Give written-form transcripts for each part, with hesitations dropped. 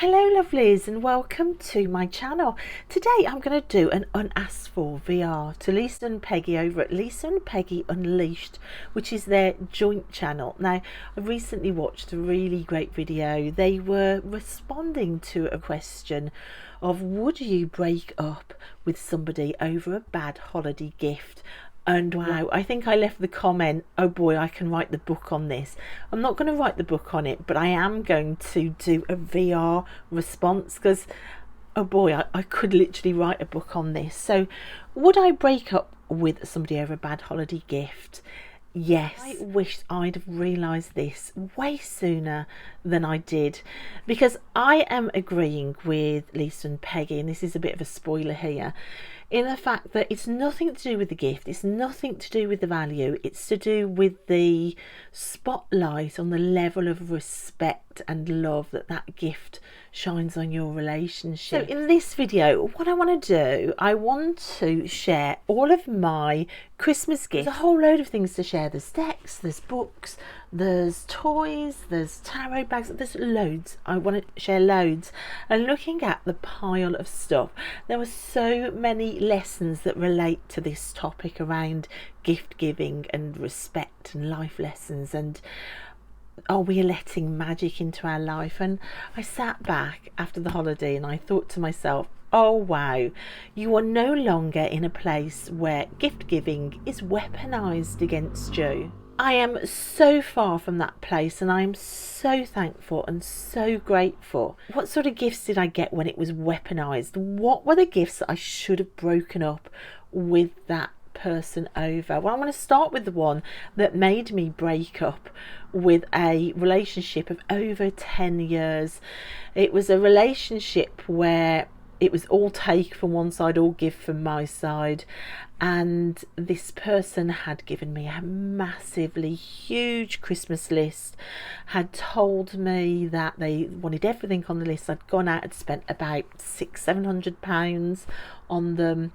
Hello lovelies and welcome to my channel. Today I'm going to do an unasked for VR to Lisa and Peggy over at Lisa and Peggy Unleashed, which is their joint channel. Now I recently watched a really great video. They were responding to a question of would you break up with somebody over a bad holiday gift? And wow, I think I left the comment, oh boy, I can write the book on this. I'm not going to write the book on it, but I am going to do a VR response because, oh boy, I could literally write a book on this. So, would I break up with somebody over a bad holiday gift? Yes. I wish I'd have realised this way sooner than I did, because I am agreeing with Lisa and Peggy, and this is a bit of a spoiler here, in the fact that it's nothing to do with the gift, it's nothing to do with the value, it's to do with the spotlight on the level of respect and love that that gift shines on your relationship. So in this video, what I want to do, I want to share all of my Christmas gifts. There's a whole load of things to share. There's decks, there's books, there's toys, there's tarot bags, there's loads. I want to share loads. And looking at the pile of stuff, there were so many lessons that relate to this topic around gift giving and respect and life lessons, and are we letting magic into our life? And I sat back after the holiday and I thought to myself, oh wow, you are no longer in a place where gift giving is weaponised against you. I am so far from that place, and I am so thankful and so grateful. What sort of gifts did I get when it was weaponised? What were the gifts that I should have broken up with that person over? Well, I'm going to start with the one that made me break up with a relationship of over 10 years. It was a relationship where it was all take from one side, all give from my side, and this person had given me a massively huge Christmas list, had told me that they wanted everything on the list. I'd gone out and spent about £600-700 on them.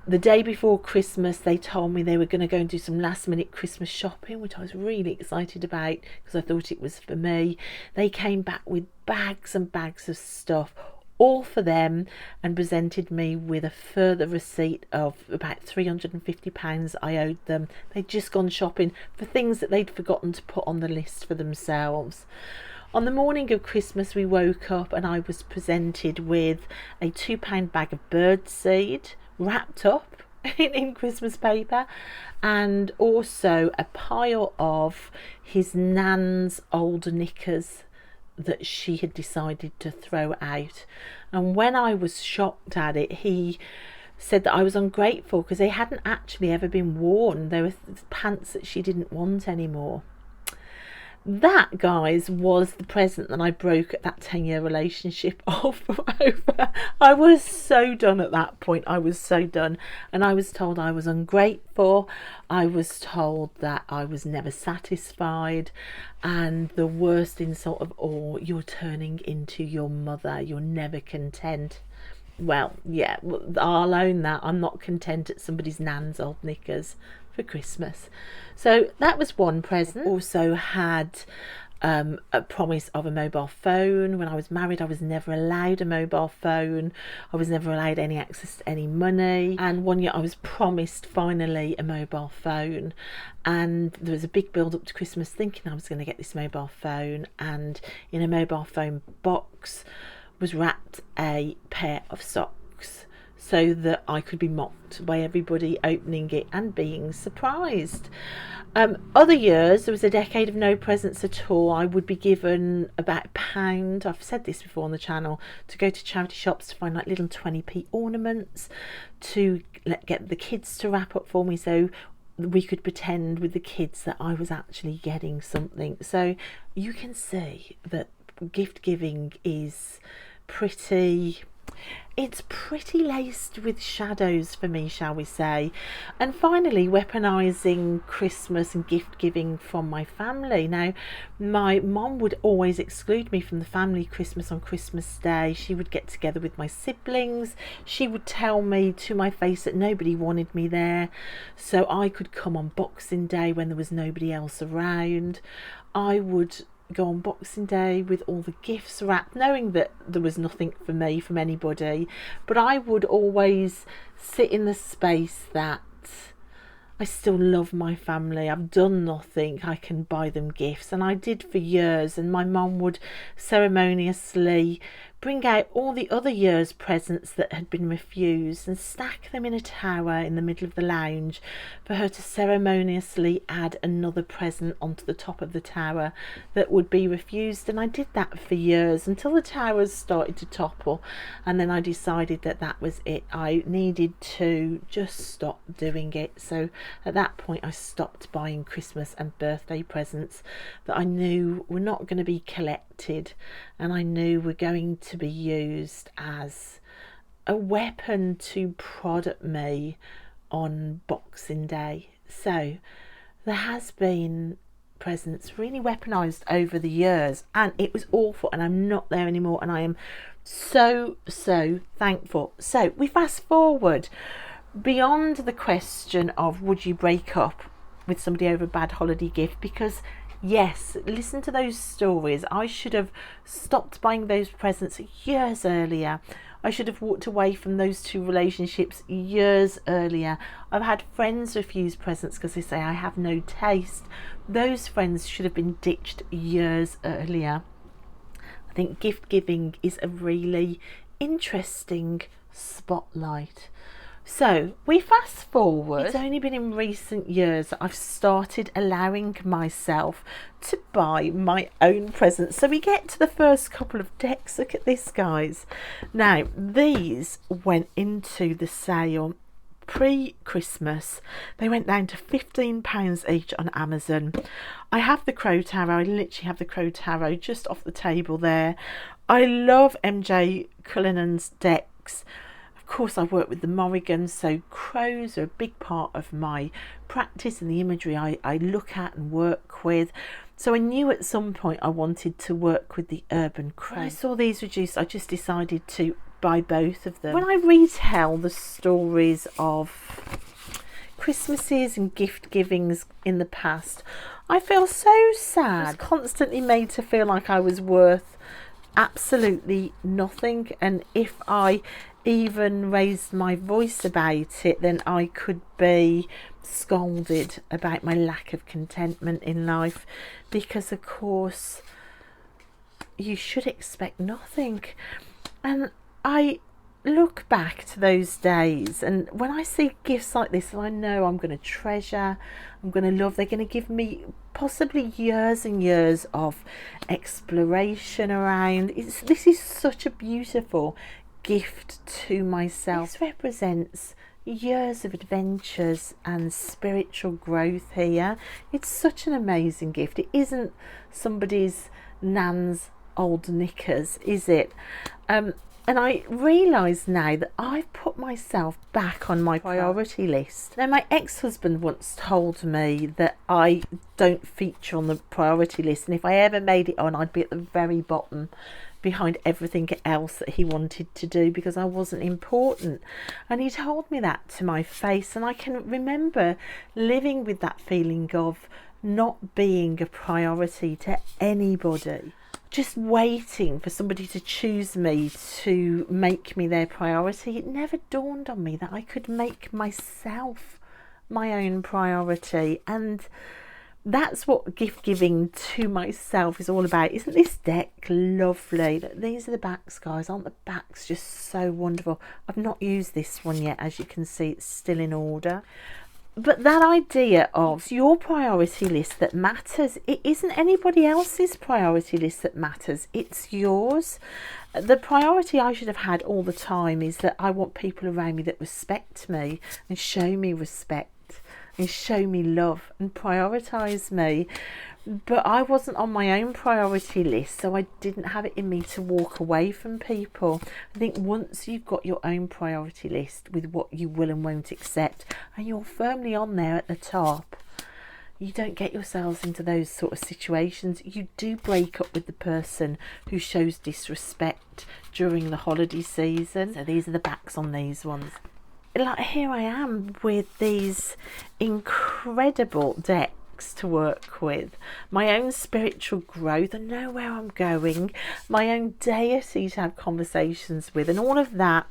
The day before Christmas, they told me they were going to go and do some last minute Christmas shopping, which I was really excited about because I thought it was for me. They came back with bags and bags of stuff, all for them, and presented me with a further receipt of about £350 I owed them. They'd just gone shopping for things that they'd forgotten to put on the list for themselves. On the morning of Christmas, we woke up and I was presented with a £2 bag of birdseed wrapped up in Christmas paper, and also a pile of his nan's old knickers that she had decided to throw out. And when I was shocked at it, he said that I was ungrateful because they hadn't actually ever been worn. They were pants that she didn't want anymore. That, guys, was the present that I broke at that 10-year relationship off over. I was so done at that point. I was so done. And I was told I was ungrateful. I was told that I was never satisfied. And the worst insult of all, you're turning into your mother. You're never content. Well, yeah, I'll own that. I'm not content at somebody's nan's old knickers for Christmas. So that was one present. Also had a promise of a mobile phone. When I was married, I was never allowed a mobile phone. I was never allowed any access to any money. And one year I was promised finally a mobile phone, and there was a big build up to Christmas thinking I was going to get this mobile phone, and in a mobile phone box was wrapped a pair of socks, so that I could be mocked by everybody opening it and being surprised. Other years, there was a decade of no presents at all. I would be given about £1, I've said this before on the channel, to go to charity shops to find like little 20p ornaments, to get the kids to wrap up for me so we could pretend with the kids that I was actually getting something. So you can see that gift giving is pretty laced with shadows for me, shall we say. And finally, weaponising Christmas and gift giving from my family. Now, my mom would always exclude me from the family Christmas on Christmas Day. She would get together with my siblings. She would tell me to my face that nobody wanted me there, so I could come on Boxing Day when there was nobody else around. I would go on Boxing Day with all the gifts wrapped, knowing that there was nothing for me from anybody, but I would always sit in the space that I still love my family. I've done nothing. I can buy them gifts. And I did for years. And my mum would ceremoniously bring out all the other year's presents that had been refused and stack them in a tower in the middle of the lounge for her to ceremoniously add another present onto the top of the tower that would be refused. And I did that for years until the towers started to topple, and then I decided that that was it. I needed to just stop doing it. So at that point I stopped buying Christmas and birthday presents that I knew were not going to be collected, and I knew were going to be used as a weapon to prod at me on Boxing Day. So there has been presents really weaponised over the years, and it was awful, and I'm not there anymore, and I am so thankful. So we fast forward beyond the question of would you break up with somebody over a bad holiday gift, because yes, listen to those stories. I should have stopped buying those presents years earlier. I should have walked away from those two relationships years earlier. I've had friends refuse presents because they say I have no taste. Those friends should have been ditched years earlier. I think gift giving is a really interesting spotlight. So we fast forward. It's only been in recent years that I've started allowing myself to buy my own presents. So we get to the first couple of decks. Look at this, guys. Now these went into the sale pre-Christmas. They went down to £15 each on Amazon. I have the Crow Tarot. I literally have the Crow Tarot just off the table there. I love MJ Cullinan's decks. Of course, I work with the Morrigans, so crows are a big part of my practice and the imagery I look at and work with. So I knew at some point I wanted to work with the urban crow. When I saw these reduced, I just decided to buy both of them. When I retell the stories of Christmases and gift givings in the past, I feel so sad. I was constantly made to feel like I was worth absolutely nothing, and if I even raised my voice about it, then I could be scolded about my lack of contentment in life, because of course you should expect nothing. And I look back to those days, and when I see gifts like this, I know I'm going to treasure, I'm going to love, they're going to give me possibly years and years of exploration around. This is such a beautiful gift to myself. This represents years of adventures and spiritual growth here. It's such an amazing gift. It isn't somebody's nan's old knickers, is it? And I realise now that I've put myself back on my priority list. Now, my ex-husband once told me that I don't feature on the priority list, and if I ever made it on, I'd be at the very bottom behind everything else that he wanted to do, because I wasn't important. And he told me that to my face, and I can remember living with that feeling of not being a priority to anybody, just waiting for somebody to choose me to make me their priority. It never dawned on me that I could make myself my own priority, and that's what gift giving to myself is all about. Isn't this deck lovely? These are the backs, guys. Aren't the backs just so wonderful? I've not used this one yet. As you can see, it's still in order. But that idea of it's your priority list that matters. It isn't anybody else's priority list that matters. It's yours. The priority I should have had all the time is that I want people around me that respect me and show me respect and show me love and prioritise me. But I wasn't on my own priority list, so I didn't have it in me to walk away from people. I think once you've got your own priority list with what you will and won't accept, and you're firmly on there at the top, you don't get yourselves into those sort of situations. You do break up with the person who shows disrespect during the holiday season. So these are the backs on these ones. Like, here I am with these incredible decks decks to work with, my own spiritual growth, I know where I'm going, my own deity to have conversations with, and all of that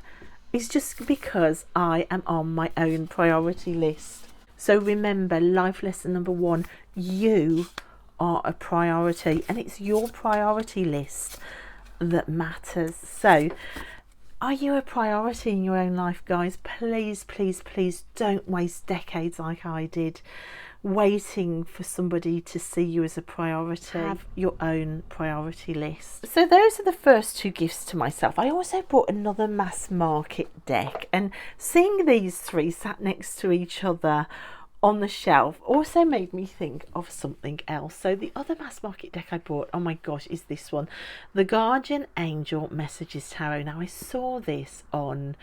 is just because I am on my own priority list. So remember, life lesson number 1, you are a priority, and it's your priority list that matters. So are you a priority in your own life, guys? Please, please, please don't waste decades like I did waiting for somebody to see you as a priority. Have your own priority list. So those are the first 2 gifts to myself. I also bought another mass market deck, and seeing these 3 sat next to each other on the shelf also made me think of something else. So the other mass market deck I bought, oh my gosh, is this one, the Guardian Angel Messages Tarot. Now I saw this on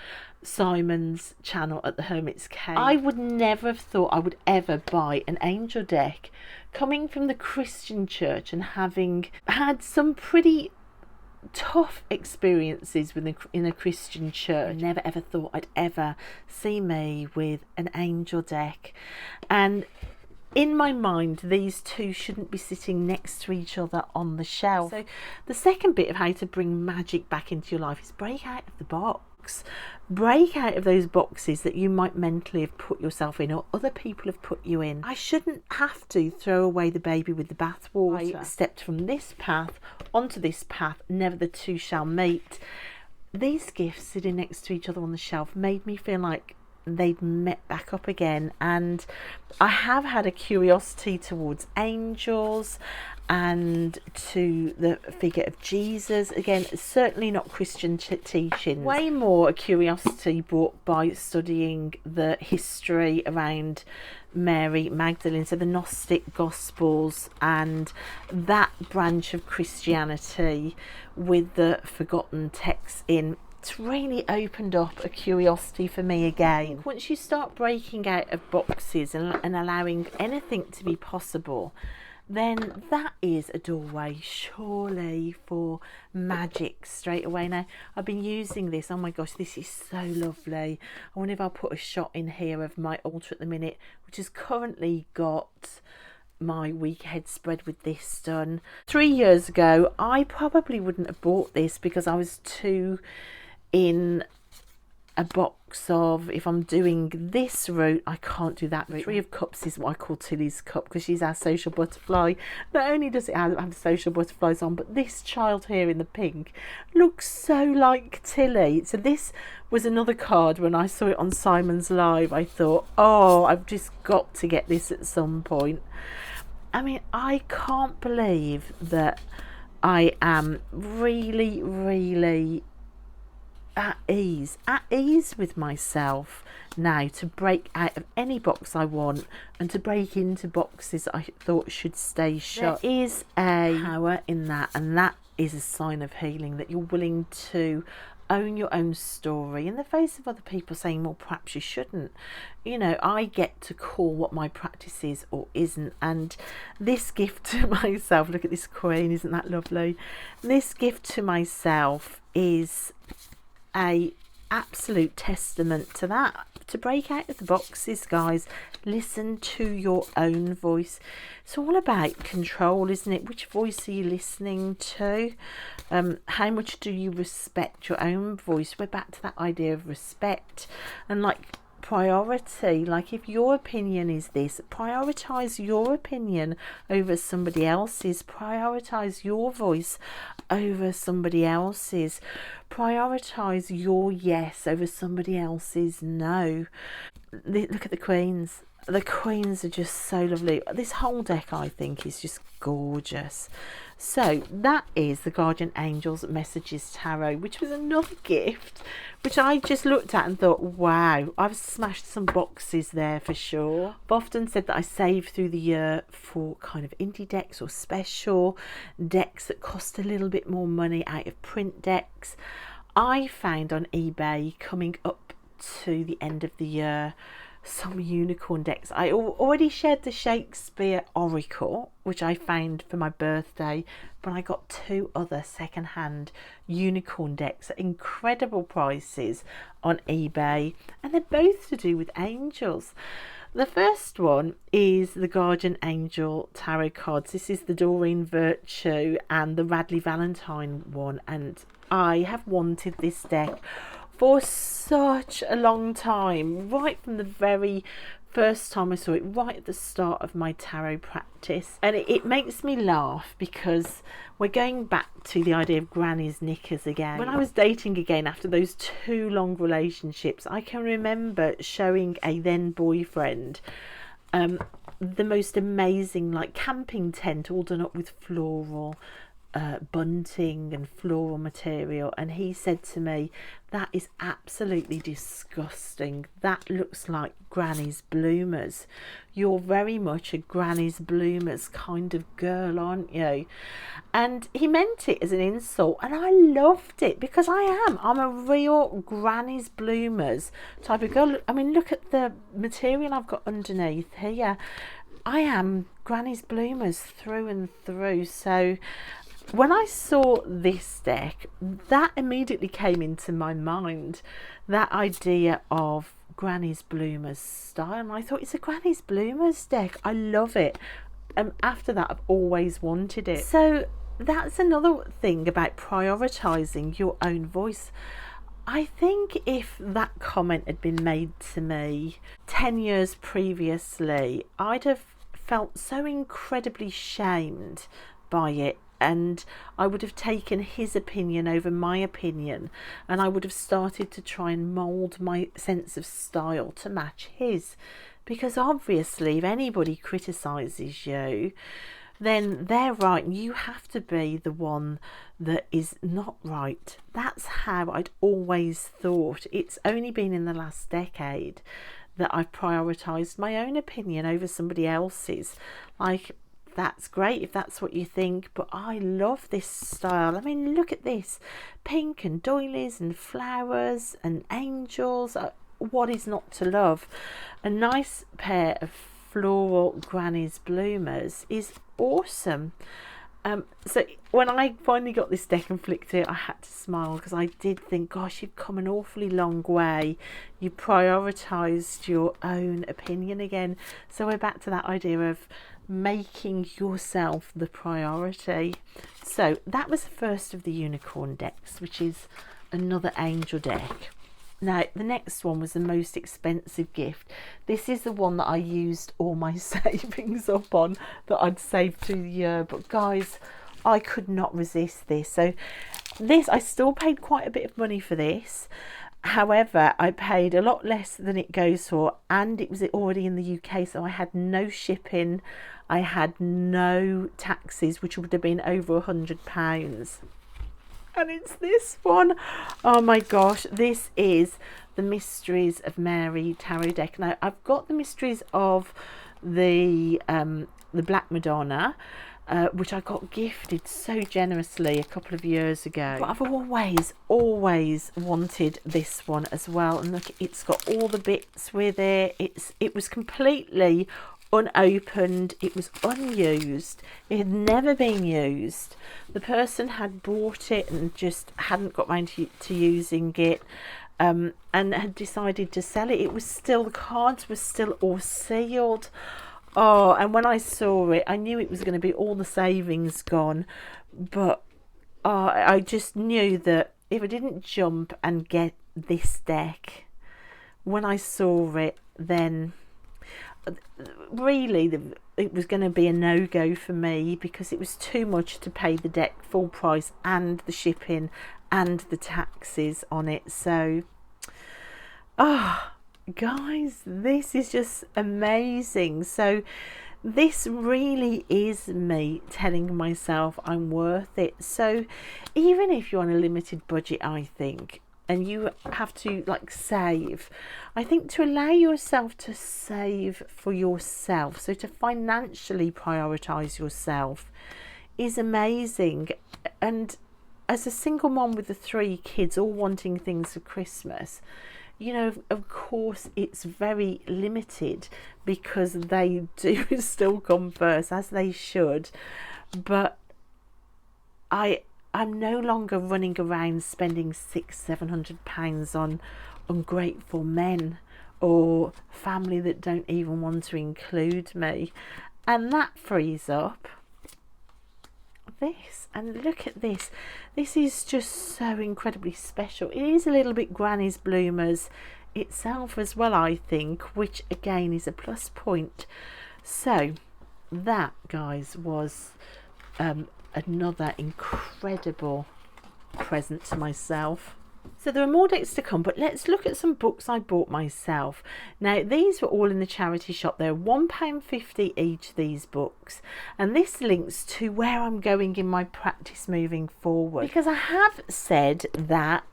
Simon's channel at the Hermit's Cave. I would never have thought I would ever buy an angel deck coming from the Christian church and having had some pretty tough experiences in a Christian church. I never ever thought I'd ever see me with an angel deck, and in my mind these 2 shouldn't be sitting next to each other on the shelf. So the second bit of how to bring magic back into your life is break out of the box. Break out of those boxes that you might mentally have put yourself in, or other people have put you in. I shouldn't have to throw away the baby with the bathwater. I stepped from this path onto this path, never the 2 shall meet. These gifts sitting next to each other on the shelf made me feel like they'd met back up again, and I have had a curiosity towards angels and to the figure of Jesus. Again, certainly not Christian teachings. Way more a curiosity brought by studying the history around Mary Magdalene, so the Gnostic Gospels and that branch of Christianity with the forgotten texts in. It's really opened up a curiosity for me again. Once you start breaking out of boxes and allowing anything to be possible, then that is a doorway surely for magic straight away. Now I've been using this, oh my gosh, this is so lovely. I wonder if I'll put a shot in here of my altar at the minute, which has currently got my week ahead spread with this done. 3 years ago I probably wouldn't have bought this because I was too in a box of, if I'm doing this route I can't do that route. 3 of Cups is what I call Tilly's cup because she's our social butterfly. Not only does it have social butterflies on, but this child here in the pink looks so like Tilly. So this was another card. When I saw it on Simon's live I thought, oh, I've just got to get this at some point. I mean, I can't believe that I am really at ease with myself now to break out of any box I want and to break into boxes I thought should stay shut. There is a power in that, and that is a sign of healing, that you're willing to own your own story in the face of other people saying, well, perhaps you shouldn't. You know, I get to call what my practice is or isn't, and this gift to myself, look at this queen, isn't that lovely? This gift to myself is a absolute testament to that. To break out of the boxes, guys, listen to your own voice. It's all about control, isn't it? Which voice are you listening to? How much do you respect your own voice? We're back to that idea of respect and like priority. Like, if your opinion is this, prioritize your opinion over somebody else's. Prioritize your voice over somebody else's. Prioritize your yes over somebody else's no. Look at the queens. The queens are just so lovely. This whole deck, I think, is just gorgeous. So that is the Guardian Angels Messages Tarot, which was another gift which I just looked at and thought, wow, I've smashed some boxes there for sure. I've often said that I save through the year for kind of indie decks or special decks that cost a little bit more money, out of print decks. I found on eBay coming up to the end of the year some unicorn decks. I already shared the Shakespeare Oracle, which I found for my birthday, but I got 2 other second-hand unicorn decks at incredible prices on eBay, and they're both to do with angels. The first one is the Guardian Angel Tarot cards. This is the Doreen Virtue and the Radley Valentine one, and I have wanted this deck for such a long time, right from the very first time I saw it, right at the start of my tarot practice. And it makes me laugh because we're going back to the idea of granny's knickers again. When I was dating again after those 2 long relationships, I can remember showing a then boyfriend the most amazing like camping tent all done up with floral bunting and floral material, and he said to me, that is absolutely disgusting, that looks like granny's bloomers. You're very much a granny's bloomers kind of girl, aren't you? And he meant it as an insult, and I loved it because I'm a real granny's bloomers type of girl. I mean, look at the material I've got underneath here. I am granny's bloomers through and through. So when I saw this deck, that immediately came into my mind, that idea of granny's bloomers style, and I thought, it's a granny's bloomers deck, I love it. After that, I've always wanted it. So that's another thing about prioritizing your own voice. I think if that comment had been made to me 10 years previously, I'd have felt so incredibly shamed by it, and I would have taken his opinion over my opinion, and I would have started to try and mould my sense of style to match his, because obviously if anybody criticises you, then they're right and you have to be the one that is not right. That's how I'd always thought. It's only been in the last decade that I've prioritised my own opinion over somebody else's. Like, that's great if that's what you think, but I love this style. I mean, look at this, pink and doilies and flowers and angels. What is not to love? A nice pair of floral granny's bloomers is awesome. So when I finally got this deck and flicked it, I had to smile, because I did think, gosh, you've come an awfully long way. You prioritised your own opinion again. So we're back to that idea of making yourself the priority. So that was the first of the unicorn decks, which is another angel deck. Now the next one was the most expensive gift. This is the one that I used all my savings up on, that I'd saved through the year, but guys, I could not resist this. So this, I still paid quite a bit of money for this. However, I paid a lot less than it goes for, and it was already in the UK, so I had no shipping, I had no taxes, which would have been over £100. And it's this one. Oh my gosh, this is the Mysteries of Mary tarot deck. Now I've got the Mysteries of the Black Madonna, which I got gifted so generously a couple of years ago, but I've always wanted this one as well. And look, it's got all the bits with it. It was completely unopened, it was unused, it had never been used. The person had bought it and just hadn't got round to using it, and had decided to sell it. It was still, the cards were still all sealed. Oh, and when I saw it, I knew it was going to be all the savings gone, but I just knew that if I didn't jump and get this deck when I saw it, then really it was going to be a no-go for me, because it was too much to pay the deck full price and the shipping and the taxes on it. So guys, this is just amazing. So this really is me telling myself I'm worth it. So even if you're on a limited budget, I think, and you have to like save, I think to allow yourself to save for yourself, so to financially prioritize yourself, is amazing. And as a single mom with the 3 kids all wanting things for Christmas, you know, of course it's very limited, because they do still come first, as they should. But I'm no longer running around spending £600-700 on ungrateful men or family that don't even want to include me. And that frees up this. And look at this. This is just so incredibly special. It is a little bit Granny's Bloomers itself as well, I think, which again is a plus point. So that, guys, was another incredible present to myself. So there are more decks to come, but let's look at some books I bought myself. Now, these were all in the charity shop. They're £1.50 each, these books. And this links to where I'm going in my practice moving forward. Because I have said that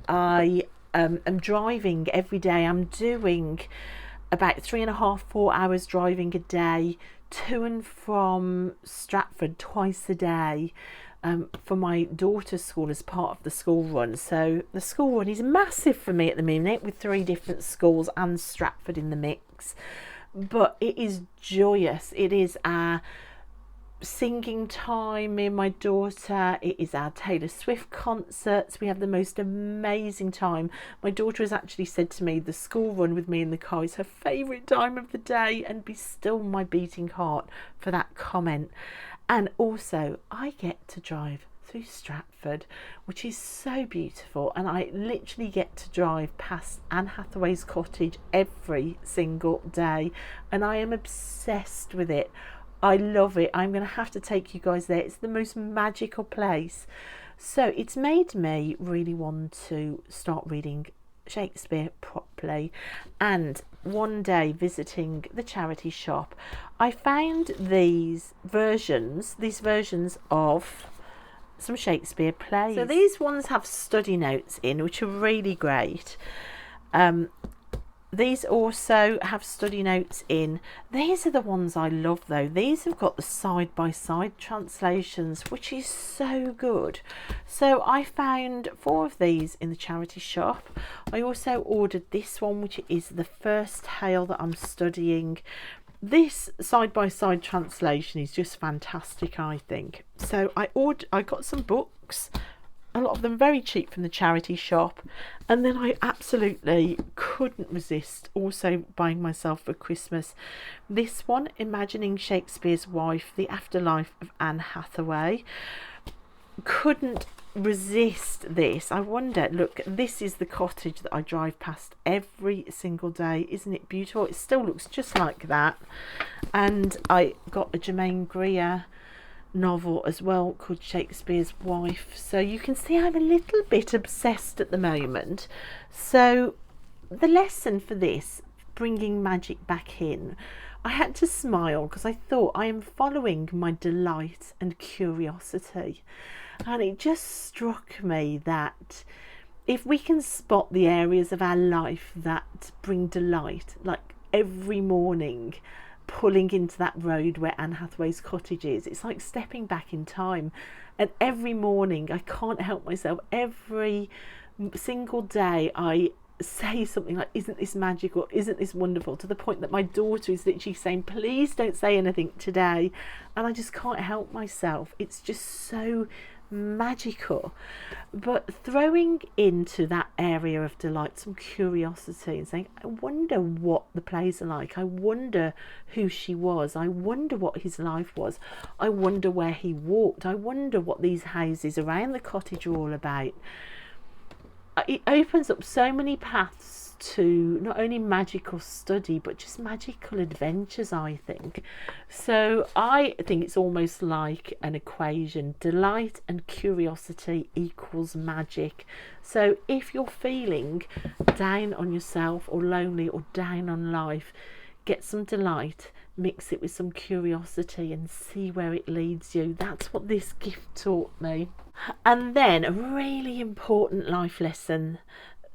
I am driving every day. I'm doing about 3.5, 4 hours driving a day to and from Stratford twice a day. For my daughter's school as part of the school run. So the school run is massive for me at the minute, with 3 different schools and Stratford in the mix. But it is joyous. It is our singing time, me and my daughter. It is our Taylor Swift concerts. We have the most amazing time. My daughter has actually said to me the school run with me in the car is her favourite time of the day, and be still my beating heart for that comment. And also, I get to drive through Stratford, which is so beautiful. And I literally get to drive past Anne Hathaway's cottage every single day. And I am obsessed with it. I love it. I'm going to have to take you guys there. It's the most magical place. So it's made me really want to start reading Shakespeare properly. And one day visiting the charity shop, I found these versions of some Shakespeare plays. So these ones have study notes in, which are really great. These also have study notes in. These are the ones I love though. These have got the side-by-side translations, which is so good. So I found 4 of these in the charity shop. I also ordered this one, which is the first tale that I'm studying. This side-by-side translation is just fantastic, I think. So I got some books, a lot of them very cheap from the charity shop, and then I absolutely couldn't resist also buying myself for Christmas this one, Imagining Shakespeare's Wife, The Afterlife of Anne Hathaway. Couldn't resist this. I wonder, look, this is the cottage that I drive past every single day. Isn't it beautiful? It still looks just like that. And I got a Germaine Greer novel as well called Shakespeare's Wife. So you can see I'm a little bit obsessed at the moment. So the lesson for this, bringing magic back in, I had to smile because I thought I am following my delight and curiosity. And it just struck me that if we can spot the areas of our life that bring delight, like every morning pulling into that road where Anne Hathaway's cottage is, it's like stepping back in time. And every morning I can't help myself, every single day I say something like, isn't this magical, isn't this wonderful, to the point that my daughter is literally saying, please don't say anything today. And I just can't help myself. It's just so magical. But throwing into that area of delight some curiosity and saying, I wonder what the plays are like, I wonder who she was, I wonder what his life was, I wonder where he walked, I wonder what these houses around the cottage are all about. It opens up so many paths to not only magical study but just magical adventures, I think. So I think it's almost like an equation: delight and curiosity equals magic. So if you're feeling down on yourself or lonely or down on life, get some delight, mix it with some curiosity and see where it leads you. That's what this gift taught me. And then a really important life lesson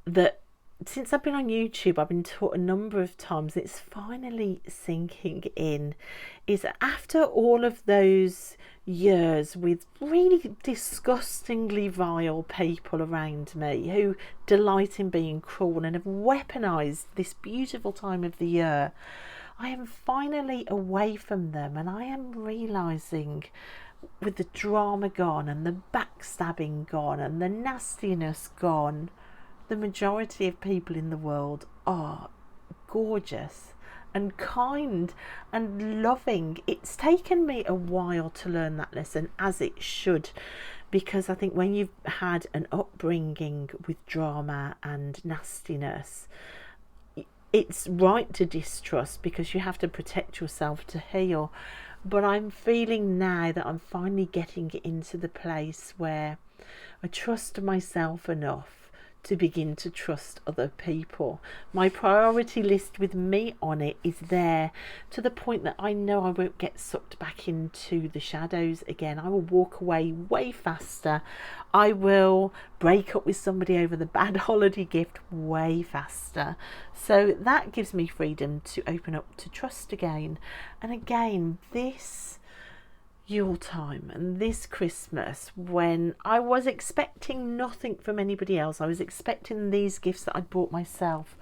that since I've been on YouTube I've been taught a number of times, it's finally sinking in, is that after all of those years with really disgustingly vile people around me who delight in being cruel and have weaponised this beautiful time of the year, I am finally away from them, and I am realising, with the drama gone and the backstabbing gone and the nastiness gone, the majority of people in the world are gorgeous and kind and loving. It's taken me a while to learn that lesson, as it should, because I think when you've had an upbringing with drama and nastiness, it's right to distrust because you have to protect yourself to heal. But I'm feeling now that I'm finally getting into the place where I trust myself enough to begin to trust other people. My priority list with me on it is there, to the point that I know I won't get sucked back into the shadows again. I will walk away way faster. I will break up with somebody over the bad holiday gift way faster. So that gives me freedom to open up to trust again. And again, this Yule time and this Christmas, when I was expecting nothing from anybody else, I was expecting these gifts that I'd bought myself,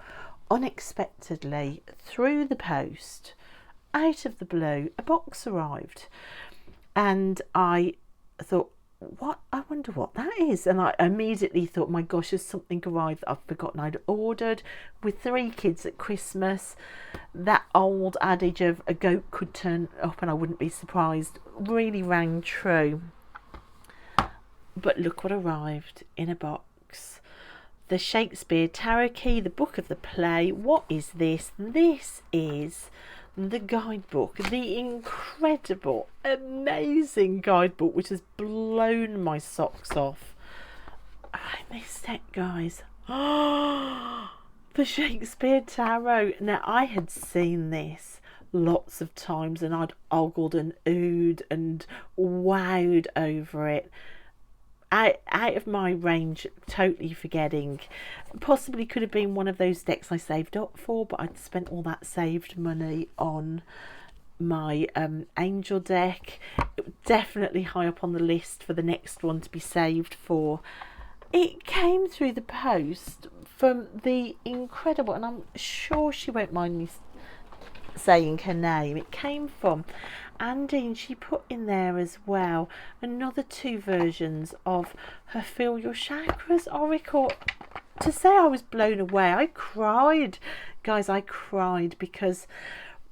unexpectedly through the post, out of the blue, a box arrived, and I thought, what, I wonder what that is. And I immediately thought, my gosh, has something arrived that I've forgotten I'd ordered. With 3 kids at Christmas, that old adage of a goat could turn up and I wouldn't be surprised really rang true. But look what arrived in a box. The Shakespeare Tarot key, the book of the play. What is this? This is the guidebook, the incredible, amazing guidebook, which has blown my socks off. I missed it, guys. The Shakespeare Tarot. Now, I had seen this lots of times and I'd ogled and oohed and wowed over it. Out of my range, totally forgetting. Possibly could have been one of those decks I saved up for, but I'd spent all that saved money on my angel deck. It was definitely high up on the list for the next one to be saved for. It came through the post from the incredible, and I'm sure she won't mind me saying her name, it came from Andy, and she put in there as well another 2 versions of her Feel Your Chakras oracle. To say I was blown away, I cried, guys. I cried because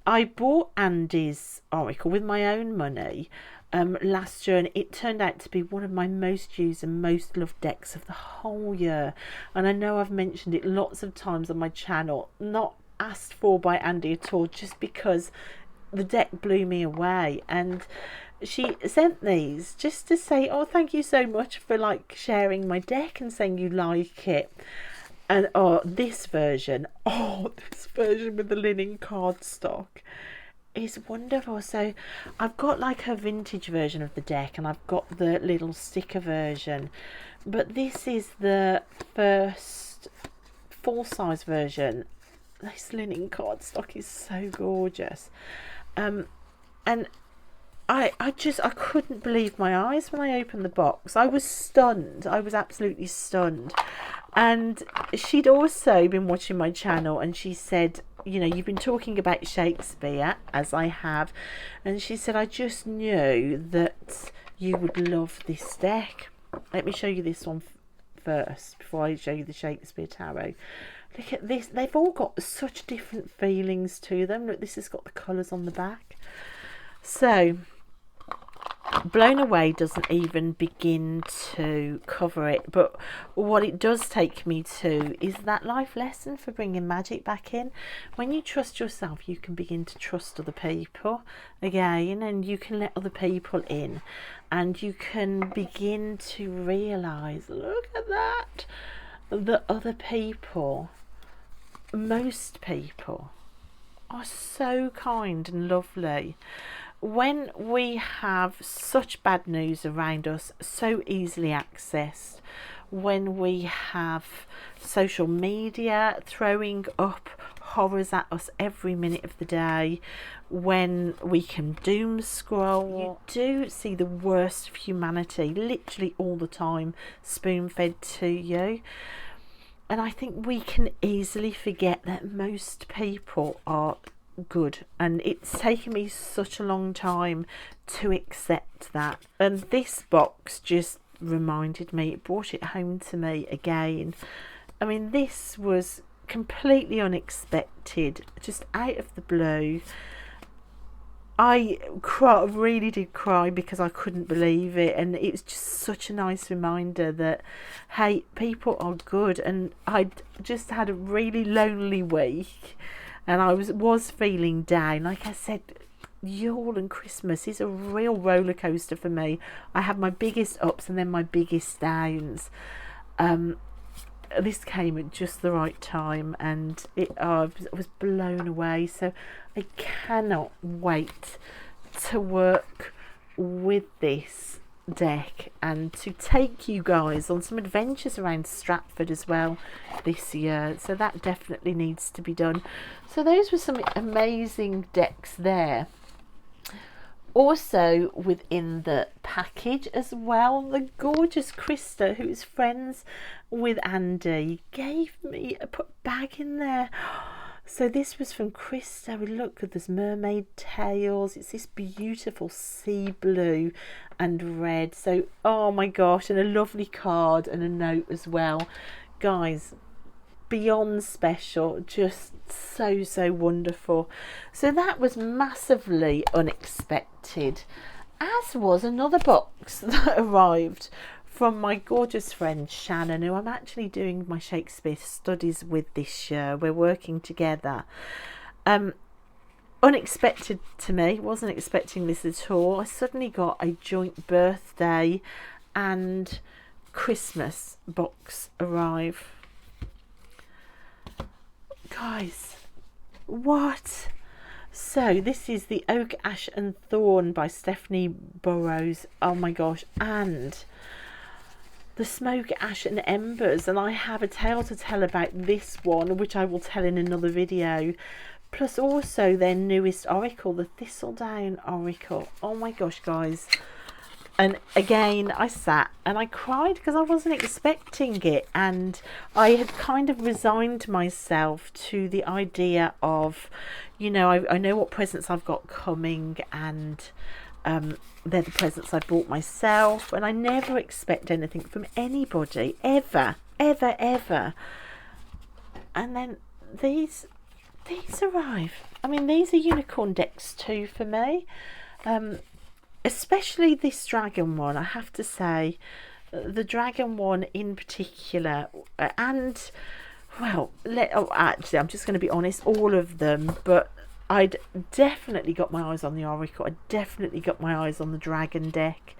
I bought Andy's oracle with my own money last year, and it turned out to be one of my most used and most loved decks of the whole year. And I know I've mentioned it lots of times on my channel, not asked for by Andy at all, just because the deck blew me away. And she sent these just to say, oh, thank you so much for like sharing my deck and saying you like it. And this version with the linen cardstock is wonderful. So I've got like her vintage version of the deck, and I've got the little sticker version, but this is the first full-size version. This linen cardstock is so gorgeous, and I couldn't believe my eyes when I opened the box. I was stunned. I was absolutely stunned. And she'd also been watching my channel, and she said, you know, you've been talking about Shakespeare, as I have, and she said, I just knew that you would love this deck. Let me show you this one first before I show you the Shakespeare Tarot. Look at this. They've all got such different feelings to them. Look, this has got the colours on the back. So, Blown Away doesn't even begin to cover it. But what it does take me to is that life lesson for bringing magic back in. When you trust yourself, you can begin to trust other people again. And you can let other people in. And you can begin to realise, look at that, that other people, most people, are so kind and lovely. When we have such bad news around us, so easily accessed, when we have social media throwing up horrors at us every minute of the day, when we can doom scroll, you do see the worst of humanity literally all the time spoon fed to you. And I think we can easily forget that most people are good, and it's taken me such a long time to accept that. And this box just reminded me, it brought it home to me again. I mean, this was completely unexpected, just out of the blue. I really did cry because I couldn't believe it, and it was just such a nice reminder that, hey, people are good. And I'd just had a really lonely week, and I was feeling down. Like I said, Yule and Christmas is a real roller coaster for me. I have my biggest ups and then my biggest downs. This came at just the right time, and I was blown away. So I cannot wait to work with this deck and to take you guys on some adventures around Stratford as well this year. So that definitely needs to be done. So those were some amazing decks there. Also within the package as well, the gorgeous Krista, who is friends with Andy, gave me a bag in there. So this was from Krista. Look, there's mermaid tails. It's this beautiful sea blue and red. So, oh my gosh, and a lovely card and a note as well. Guys, beyond special, just so wonderful. So that was massively unexpected, as was another box that arrived from my gorgeous friend Shannon, who I'm actually doing my Shakespeare studies with this year. We're working together. Unexpected to me, wasn't expecting this at all. I suddenly got a joint birthday and Christmas box arrive. Guys, what? So this is the Oak, Ash and Thorn by Stephanie Burrows. Oh my gosh. And the Smoke, Ash and Embers, and I have a tale to tell about this one, which I will tell in another video. Plus also their newest oracle, the Thistledown Oracle. Oh my gosh, guys. And again, I sat and I cried because I wasn't expecting it, and I had kind of resigned myself to the idea of, you know, I know what presents I've got coming, and they're the presents I bought myself, and I never expect anything from anybody, ever. And then these arrive. I mean, these are unicorn decks too for me. Especially this dragon one, I have to say, the dragon one in particular, and well, actually, I'm just going to be honest, all of them, but I'd definitely got my eyes on the oracle. I definitely got my eyes on the dragon deck.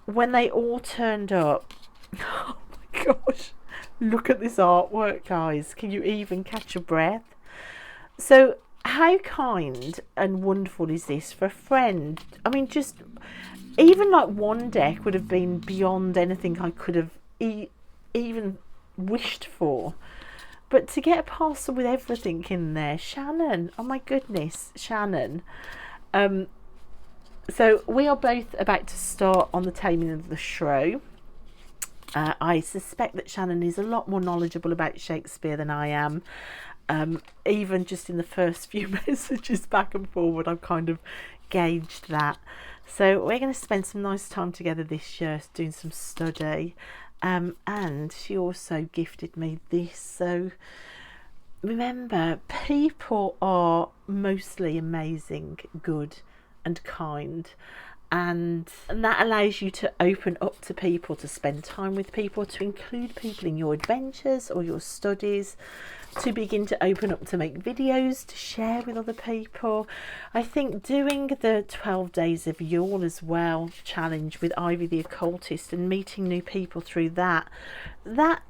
When they all turned up, oh my gosh, look at this artwork, guys. Can you even catch a breath? So how kind and wonderful is this for a friend? I mean, just even like one deck would have been beyond anything I could have even wished for. But to get a parcel with everything in there, Shannon, oh my goodness, Shannon. So we are both about to start on the Taming of the Shrew. I suspect that Shannon is a lot more knowledgeable about Shakespeare than I am. Even just in the first few messages back and forward, I've kind of gauged that. So we're going to spend some nice time together this year doing some study. And she also gifted me this. So remember, people are mostly amazing, good and kind. And that allows you to open up to people, to spend time with people, to include people in your adventures or your studies, to begin to open up to make videos, to share with other people. I think doing the 12 Days of Yule as well challenge with Ivy the Occultist and meeting new people through that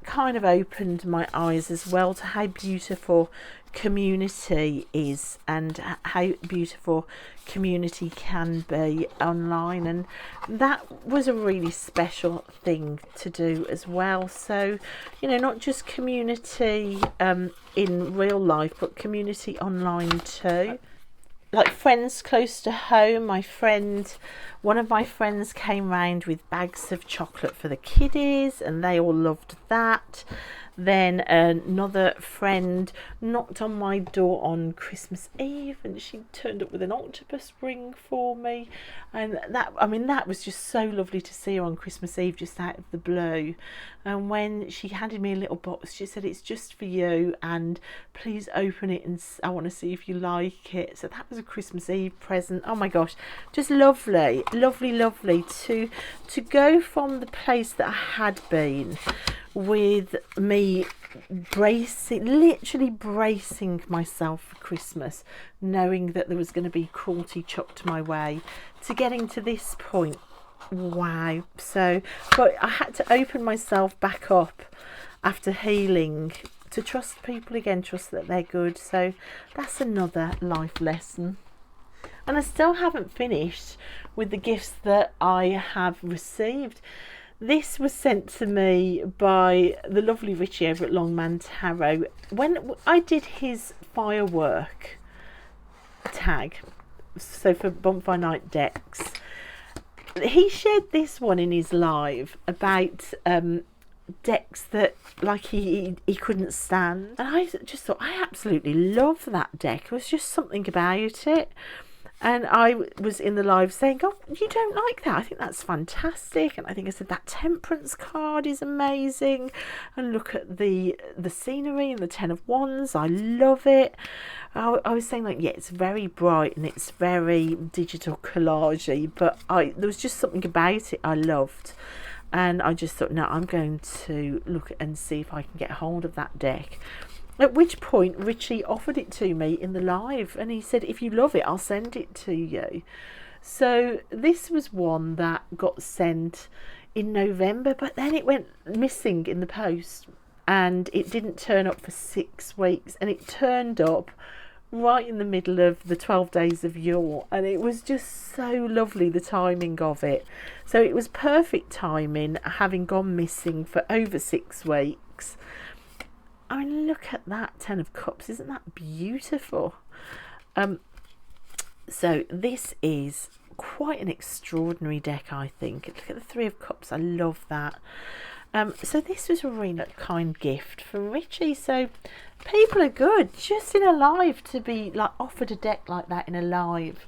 kind of opened my eyes as well to how beautiful community is and how beautiful community can be online, and that was a really special thing to do as well. So, you know, not just community in real life, but community online too. Like friends close to home, one of my friends came round with bags of chocolate for the kiddies, and they all loved that. Then another friend knocked on my door on Christmas Eve, and she turned up with an octopus ring for me, and that was just so lovely to see her on Christmas Eve, just out of the blue. And when she handed me a little box, she said, "It's just for you, and please open it, and I want to see if you like it." So that was a Christmas Eve present. Oh my gosh, just lovely, lovely, lovely to go from the place that I had been, with me literally bracing myself for Christmas, knowing that there was going to be cruelty chucked my way, to getting to this point. Wow. So, but I had to open myself back up after healing, to trust people again, trust that they're good. So that's another life lesson. And I still haven't finished with the gifts that I have received. This was sent to me by the lovely Richie over at Longman Tarot. When I did his firework tag, so for Bonfire Night decks, he shared this one in his live about decks that like he couldn't stand. And I just thought, I absolutely love that deck. It was just something about it. And I was in the live saying, "Oh, you don't like that? I think that's fantastic." And I think I said that Temperance card is amazing. And look at the scenery and the Ten of Wands. I love it. I was saying, like, yeah, it's very bright and it's very digital collagey, but there was just something about it I loved. And I just thought, no, I'm going to look and see if I can get hold of that deck. At which point Richie offered it to me in the live, and he said, "If you love it, I'll send it to you." So this was one that got sent in November, but then it went missing in the post, and it didn't turn up for 6 weeks, and it turned up right in the middle of the 12 days of Yule, and it was just so lovely, the timing of it. So it was perfect timing, having gone missing for over 6 weeks. I mean, look at that Ten of Cups. Isn't that beautiful? So this is quite an extraordinary deck, I think. Look at the Three of Cups. I love that. So this was a really kind gift from Richie. So people are good. Just in a live, to be like offered a deck like that in a live.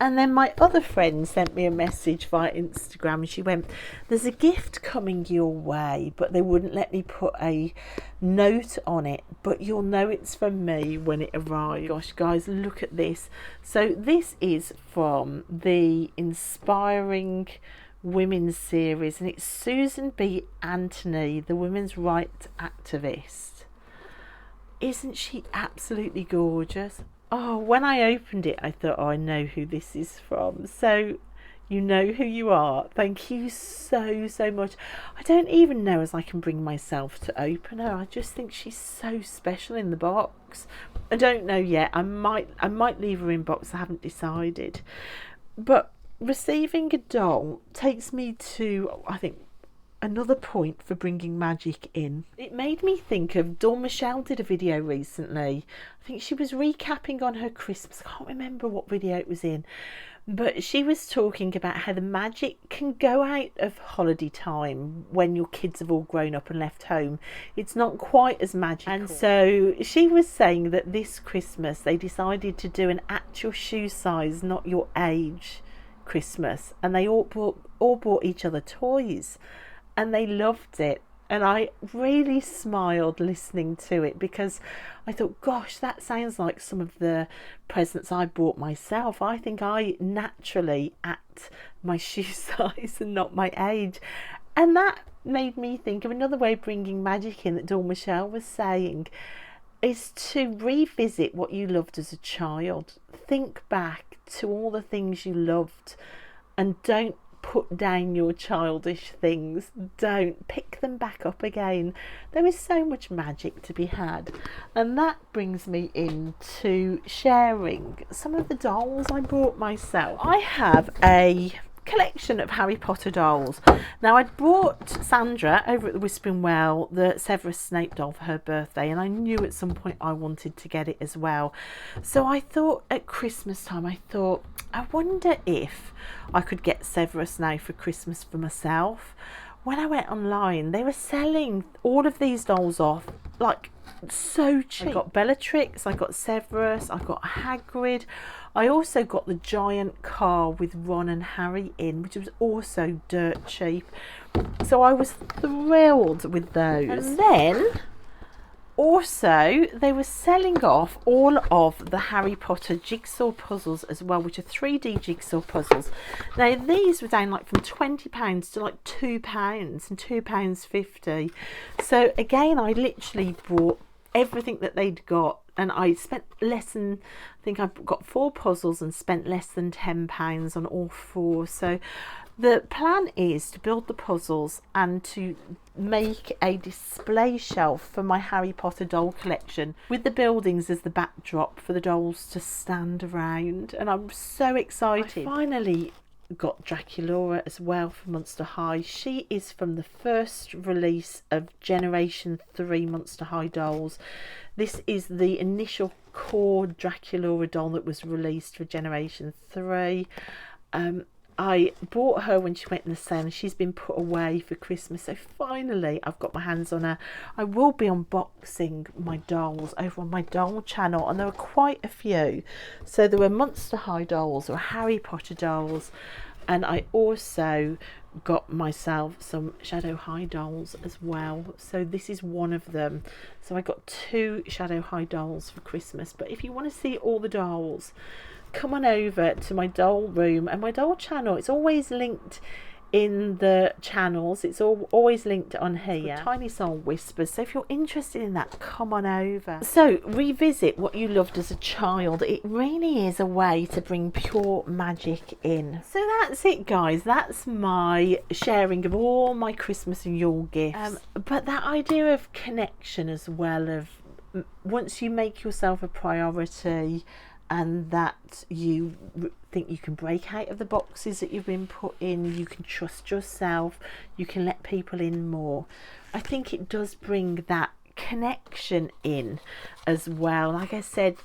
And then my other friend sent me a message via Instagram, and she went, "There's a gift coming your way, but they wouldn't let me put a note on it, but you'll know it's from me when it arrives." Gosh, guys, look at this. So this is from the Inspiring Women series, and it's Susan B. Anthony, the women's rights activist. Isn't she absolutely gorgeous? Oh, when I opened it, I thought, oh, I know who this is from. So you know who you are. Thank you so, so much. I don't even know as I can bring myself to open her. I just think she's so special in the box. I don't know yet. I might leave her in box. I haven't decided. But receiving a doll takes me to, I think, another point for bringing magic in. It made me think of Dawn Michelle did a video recently. I think she was recapping on her Christmas. I can't remember what video it was in, but she was talking about how the magic can go out of holiday time when your kids have all grown up and left home. It's not quite as magical. And so she was saying that this Christmas they decided to do an actual shoe size, not your age Christmas, and they all bought each other toys. And they loved it, and I really smiled listening to it, because I thought, gosh, that sounds like some of the presents I bought myself. I think I naturally act my shoe size and not my age. And that made me think of another way of bringing magic in that Dawn Michelle was saying, is to revisit what you loved as a child. Think back to all the things you loved, and don't put down your childish things. Don't pick them back up again. There is so much magic to be had. And that brings me into sharing some of the dolls I bought myself. I have a collection of Harry Potter dolls. Now, I'd bought Sandra over at the Whispering Well the Severus Snape doll for her birthday, and I knew at some point I wanted to get it as well. So I thought at Christmas time, I wonder if I could get Severus now for Christmas for myself. When I went online, they were selling all of these dolls off like so cheap. I got Bellatrix, I got Severus, I got Hagrid. I also got the giant car with Ron and Harry in, which was also dirt cheap. So I was thrilled with those. And then also they were selling off all of the Harry Potter jigsaw puzzles as well, which are 3D jigsaw puzzles. Now these were down like from £20 to like £2 and £2.50. So again, I literally bought everything that they'd got, and I spent less than, I think I got 4 puzzles and spent less than £10 on all 4. So the plan is to build the puzzles and to make a display shelf for my Harry Potter doll collection with the buildings as the backdrop for the dolls to stand around, and I'm so excited. I finally got Draculaura as well from Monster High. She is from the first release of Generation 3 Monster High dolls. This is the initial core Draculaura doll that was released for Generation 3. I bought her when she went in the sale, and she's been put away for Christmas, so finally I've got my hands on her. I will be unboxing my dolls over on my doll channel, and there are quite a few. So there were Monster High dolls, there were Harry Potter dolls, and I also got myself some Shadow High dolls as well. So this is one of them. So I got 2 Shadow High dolls for Christmas. But if you want to see all the dolls, come on over to my doll room and my doll channel. It's always linked in the channels. It's always linked on here. Tiny Soul Whispers. So if you're interested in that, come on over. So revisit what you loved as a child. It really is a way to bring pure magic in. So that's it, guys. That's my sharing of all my Christmas and Yule gifts. But that idea of connection as well, of once you make yourself a priority and that you think you can break out of the boxes that you've been put in, you can trust yourself, you can let people in more. I think it does bring that connection in as well. Like I said,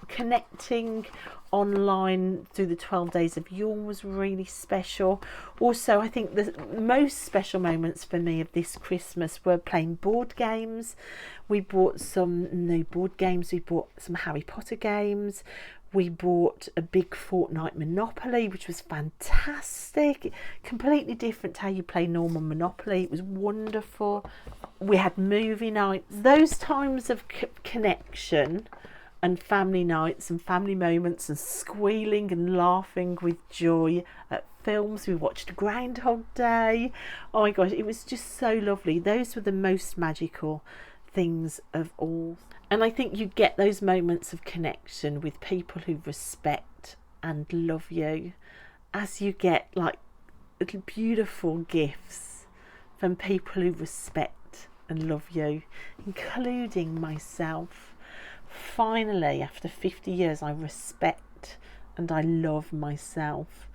connecting online through the 12 days of Yule was really special. Also, I think the most special moments for me of this Christmas were playing board games. We bought some new board games, we bought some Harry Potter games, we bought a big Fortnite Monopoly, which was fantastic, completely different to how you play normal Monopoly. It was wonderful. We had movie nights. Those times of connection and family nights and family moments and squealing and laughing with joy at films. We watched Groundhog Day. Oh my gosh, it was just so lovely. Those were the most magical things of all. And I think you get those moments of connection with people who respect and love you, as you get like little beautiful gifts from people who respect and love you, including myself. Finally, after 50 years, I respect and I love myself.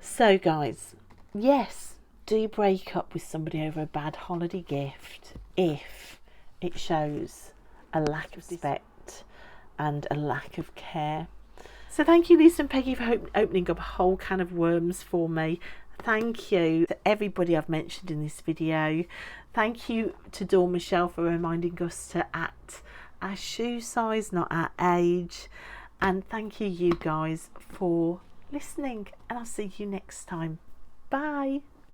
So guys, yes, do break up with somebody over a bad holiday gift if it shows a lack of respect and a lack of care. So thank you, Lisa and Peggy, for opening up a whole can of worms for me. Thank you to everybody I've mentioned in this video. Thank you to Dawn Michelle for reminding us to act our shoe size, not our age. And thank you guys for listening, and I'll see you next time. Bye.